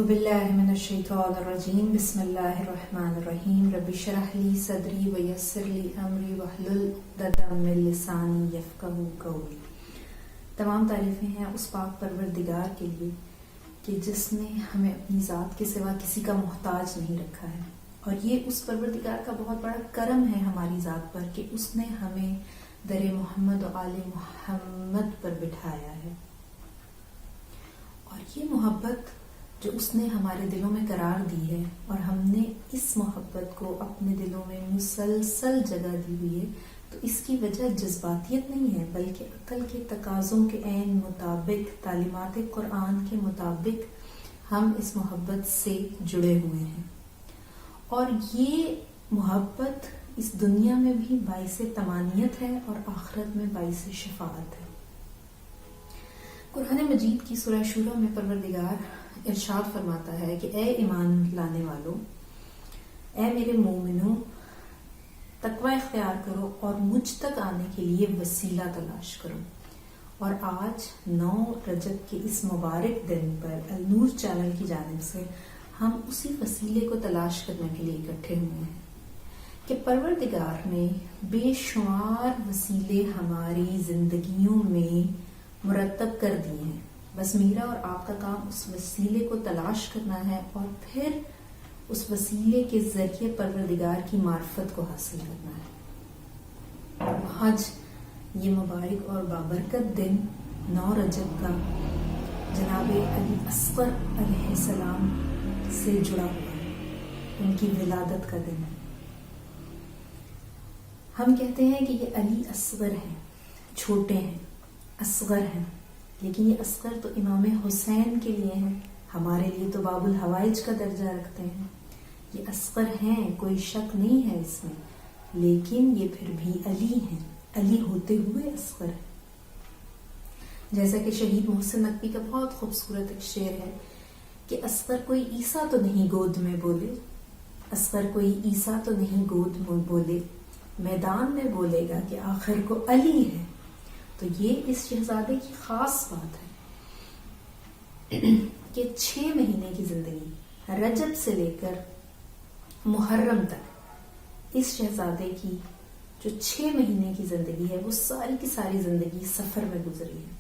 बिल्लाहि मिनश्शैतानिर्रजीम बिस्मिल्लाहिर्रहमानिर्रहीम रब्बि इश्रह ली सदरी वयस्सिर ली अमरी वहलुल उक़दतम मिन लिसानी यफ़क़हू क़ौली। तमाम तारीफ़ें हैं उस पाक परवरदिगार के लिए कि जिसने हमें अपनी ज़ात के सिवा किसी का मोहताज नहीं रखा है, और ये उस परवरदिगार का बहुत बड़ा करम है हमारी ज़ात पर कि उसने हमें दर मोहम्मद और आले मोहम्मद पर बिठाया है। और ये मोहब्बत जो उसने हमारे दिलों में करार दी है और हमने इस मोहब्बत को अपने दिलों में मुसलसल जगह दी हुई है, तो इसकी वजह जज्बातियत नहीं है बल्कि अक्ल के तकाज़ों के ऐन मुताबिक, तालीमात कुरान के मुताबिक हम इस मोहब्बत से जुड़े हुए हैं। और ये मोहब्बत इस दुनिया में भी बाइस तमानियत है और आखिरत में बाइस शफाअत है। कुरान मजीद की सूरह शूरा में परवरदिगार इरशाद फरमाता है कि ए ईमान लाने वालों, ए मेरे मोमिनों, तकवा इख्तियार करो और मुझ तक आने के लिए वसीला तलाश करो। और आज 9 रजब के इस मुबारक दिन पर अल नूर चैनल की जानिब से हम उसी वसीले को तलाश करने के लिए इकट्ठे हुए हैं कि परवरदिगार ने बेशुमार वसीले हमारी जिंदगियों में मुरतब कर दिए हैं। बस मेरा और आपका काम उस वसीले को तलाश करना है और फिर उस वसीले के जरिए परवरदिगार की मार्फत को हासिल करना है। आज ये मुबारक और बाबरकत दिन 9 रजब का जनाब अली असगर अलैहिस्सलाम से जुड़ा हुआ है, उनकी विलादत का दिन है। हम कहते हैं कि ये अली असगर हैं, छोटे हैं, असगर हैं, लेकिन ये असगर तो इमाम हुसैन के लिए हैं, हमारे लिए तो बाबुल हवाइज का दर्जा रखते हैं। ये असगर हैं, कोई शक नहीं है इसमें, लेकिन ये फिर भी अली हैं, अली होते हुए असगर हैं। जैसा कि शहीद मोहसिन नकवी का बहुत खूबसूरत एक शेर है कि असगर कोई ईसा तो नहीं गोद में बोले, असगर कोई ईसा तो नहीं गोद में बोले, मैदान में बोलेगा कि आखिर को अली है। तो ये इस शहजादे की खास बात है कि 6 महीने की जिंदगी, रजब से लेकर मुहर्रम तक, इस शहजादे की जो 6 महीने की जिंदगी है वो सारी की सारी जिंदगी सफर में गुजरी है।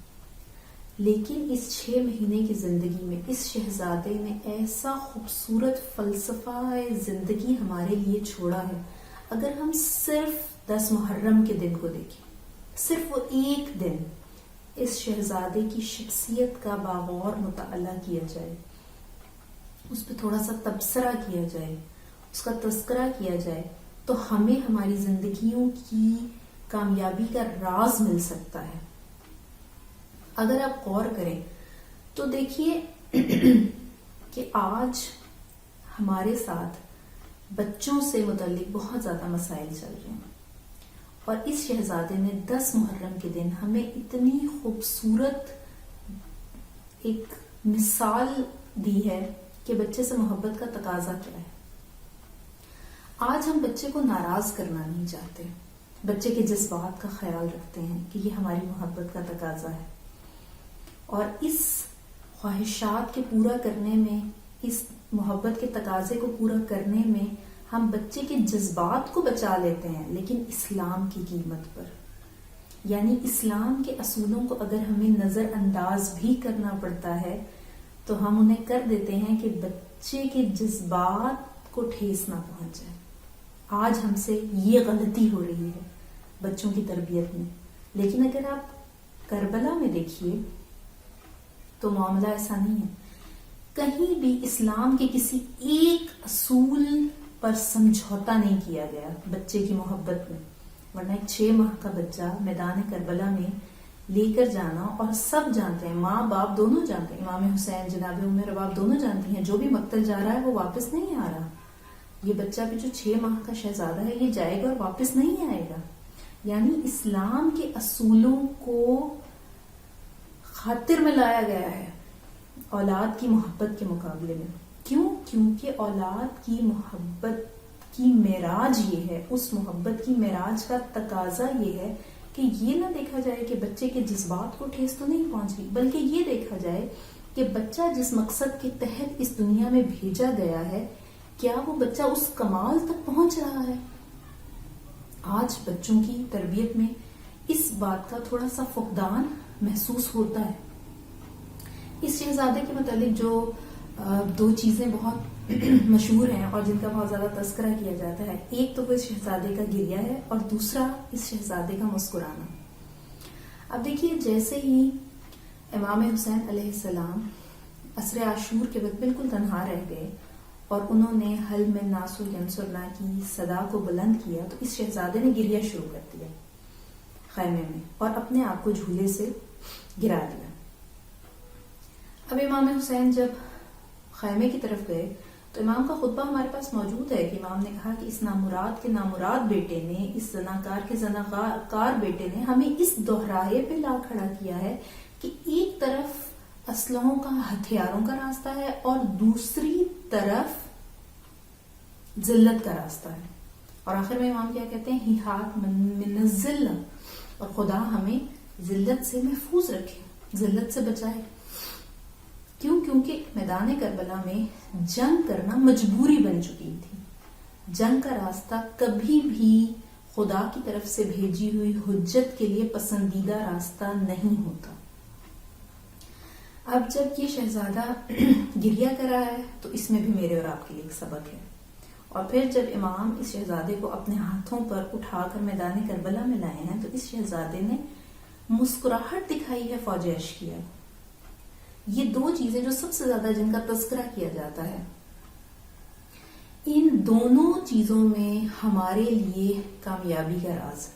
लेकिन इस 6 महीने की जिंदगी में इस शहजादे ने ऐसा खूबसूरत फलसफा जिंदगी हमारे लिए छोड़ा है। अगर हम सिर्फ 10 मुहर्रम के दिन को देखें, सिर्फ वो एक दिन इस शहजादे की शख्सियत का बागौर मुताला किया जाए, उस पर थोड़ा सा तबसरा किया जाए, उसका तस्करा किया जाए, तो हमें हमारी जिंदगियों की कामयाबी का राज मिल सकता है। अगर आप गौर करें तो देखिए कि आज हमारे साथ बच्चों से मुताल्लिक बहुत ज्यादा मसाइल चल रहे हैं, और इस शहजादे ने 10 मुहर्रम के दिन हमें इतनी खूबसूरत एक मिसाल दी है कि बच्चे से मोहब्बत का तकाजा क्या है। आज हम बच्चे को नाराज करना नहीं चाहते, बच्चे के जज्बात का ख्याल रखते हैं कि ये हमारी मोहब्बत का तकाजा है, और इस ख्वाहिशात के पूरा करने में, इस मोहब्बत के तकाजे को पूरा करने में हम बच्चे के जज्बात को बचा लेते हैं, लेकिन इस्लाम की कीमत पर। यानी इस्लाम के असूलों को अगर हमें नजरअंदाज भी करना पड़ता है तो हम उन्हें कर देते हैं कि बच्चे के जज्बात को ठेस ना पहुंच जाए। आज हमसे ये गलती हो रही है बच्चों की तरबियत में। लेकिन अगर आप करबला में देखिए तो मामला ऐसा नहीं है। कहीं भी इस्लाम के किसी एक असूल पर समझौता नहीं किया गया बच्चे की मोहब्बत में, वरना एक 6 माह का बच्चा मैदान करबला में लेकर जाना, और सब जानते हैं, माँ बाप दोनों जानते हैं, इमाम हुसैन जनाब उम्मे रबाब दोनों जानती हैं, जो भी मक्तल जा रहा है वो वापस नहीं आ रहा। ये बच्चा भी जो 6 माह का शहजादा है ये जाएगा और वापस नहीं आएगा। यानी इस्लाम के असूलों को खातिर में लाया गया है औलाद की मोहब्बत के मुकाबले में। क्यों? क्योंकि औलाद की मोहब्बत की मेराज ये है, उस मोहब्बत की मेराज का तकाजा ये है कि ये ना देखा जाए कि बच्चे के जज्बात को ठेस तो नहीं पहुंच रही, बल्कि ये देखा जाए کہ بچہ جس مقصد کے تحت اس دنیا میں بھیجا گیا ہے کیا وہ بچہ اس کمال تک پہنچ رہا ہے؟ آج بچوں کی تربیت میں اس بات کا تھوڑا سا فقدان محسوس ہوتا ہے. اس شہزادے کے متعلق جو دو چیزیں بہت مشہور ہیں اور جن کا بہت زیادہ تذکرہ کیا جاتا ہے، ایک تو وہ اس شہزادے کا گریہ ہے اور دوسرا اس شہزادے کا مسکرانا. اب دیکھیے، جیسے ہی امام حسین علیہ السلام عصر عاشور کے وقت بالکل تنہا رہ گئے اور انہوں نے حل من ناس ینصرنا کی صدا کو بلند کیا، تو اس شہزادے نے گریہ شروع کر دیا خیمے میں اور اپنے آپ کو جھولے سے گرا دیا. اب امام حسین جب خیمے کی طرف گئے تو امام کا خطبہ ہمارے پاس موجود ہے کہ امام نے کہا کہ اس نامراد کے نامراد بیٹے نے، اس زناکار کے زناکار بیٹے نے ہمیں اس دوہرائے پہ لا کھڑا کیا ہے کہ ایک طرف اسلحوں کا، ہتھیاروں کا راستہ ہے اور دوسری طرف ذلت کا راستہ ہے. اور آخر میں امام کیا کہتے ہیں؟ ہی ہاتھ من الذلہ، اور خدا ہمیں ذلت سے محفوظ رکھے، ذلت سے بچائے. کیوں؟ کیونکہ میدان کربلا میں جنگ کرنا مجبوری بن چکی تھی. جنگ کا راستہ کبھی بھی خدا کی طرف سے بھیجی ہوئی حجت کے لیے پسندیدہ راستہ نہیں ہوتا. اب جب یہ شہزادہ گریہ کر رہا ہے تو اس میں بھی میرے اور آپ کے لیے ایک سبق ہے. اور پھر جب امام اس شہزادے کو اپنے ہاتھوں پر اٹھا کر میدان کربلا میں لائے ہیں تو اس شہزادے نے مسکراہٹ دکھائی ہے، فوج اشکیا. یہ دو چیزیں جو سب سے زیادہ جن کا تذکرہ کیا جاتا ہے، ان دونوں چیزوں میں ہمارے لیے کامیابی کا راز.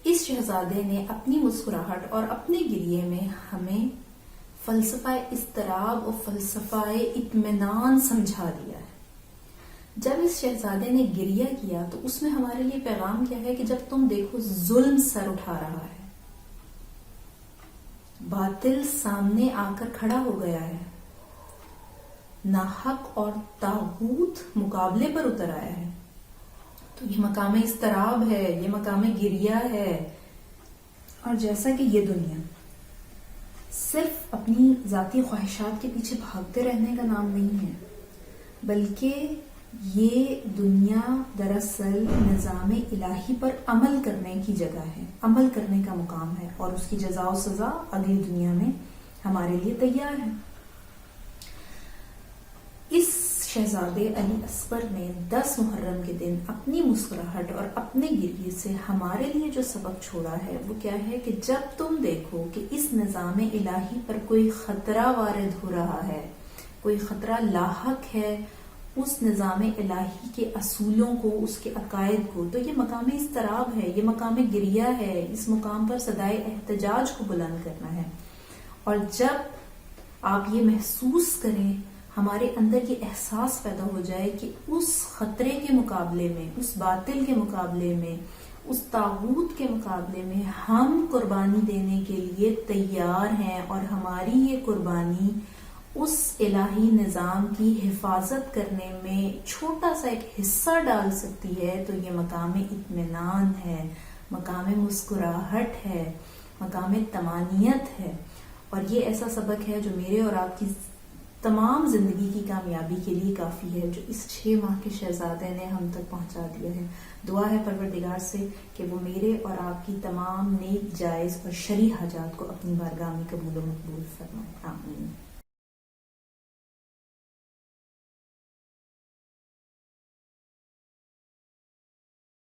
اس شہزادے نے اپنی مسکراہٹ اور اپنے گریے میں ہمیں فلسفہ اضطراب اور فلسفہ اطمینان سمجھا دیا ہے. جب اس شہزادے نے گریہ کیا تو اس میں ہمارے لیے پیغام کیا ہے کہ جب تم دیکھو ظلم سر اٹھا رہا ہے، باطل سامنے آ کر کھڑا ہو گیا ہے، ناحق اور طاغوت مقابلے پر اتر آیا ہے، تو یہ مقام اضطراب ہے، یہ مقام گریہ ہے. اور جیسا کہ یہ دنیا صرف اپنی ذاتی خواہشات کے پیچھے بھاگتے رہنے کا نام نہیں ہے، بلکہ یہ دنیا دراصل نظام الہی پر عمل کرنے کی جگہ ہے، عمل کرنے کا مقام ہے، اور اس کی جزا و سزا اگلی دنیا میں ہمارے لیے تیار ہے. اس شہزادے علی اصغر نے 10 محرم کے دن اپنی مسکراہٹ اور اپنے گریے سے ہمارے لیے جو سبق چھوڑا ہے وہ کیا ہے کہ جب تم دیکھو کہ اس نظام الہی پر کوئی خطرہ وارد ہو رہا ہے، کوئی خطرہ لاحق ہے اس نظام الہی کے اصولوں کو، اس کے عقائد کو، تو یہ مقام اضطراب ہے، یہ مقام گریہ ہے. اس مقام پر صدائے احتجاج کو بلند کرنا ہے. اور جب آپ یہ محسوس کریں، ہمارے اندر یہ احساس پیدا ہو جائے کہ اس خطرے کے مقابلے میں، اس باطل کے مقابلے میں، اس طاغوت کے مقابلے میں ہم قربانی دینے کے لیے تیار ہیں اور ہماری یہ قربانی اس الہی نظام کی حفاظت کرنے میں چھوٹا سا ایک حصہ ڈال سکتی ہے، تو یہ مقام اطمینان ہے، مقام مسکراہٹ ہے، مقام طمانینت ہے. اور یہ ایسا سبق ہے جو میرے اور آپ کی تمام زندگی کی کامیابی کے لیے کافی ہے، جو اس 6 ماہ کے شہزادے نے ہم تک پہنچا دیا ہے. دعا ہے پروردگار سے کہ وہ میرے اور آپ کی تمام نیک، جائز اور شرعی حاجات کو اپنی بارگاہ میں قبول و مقبول فرمائے. آمین.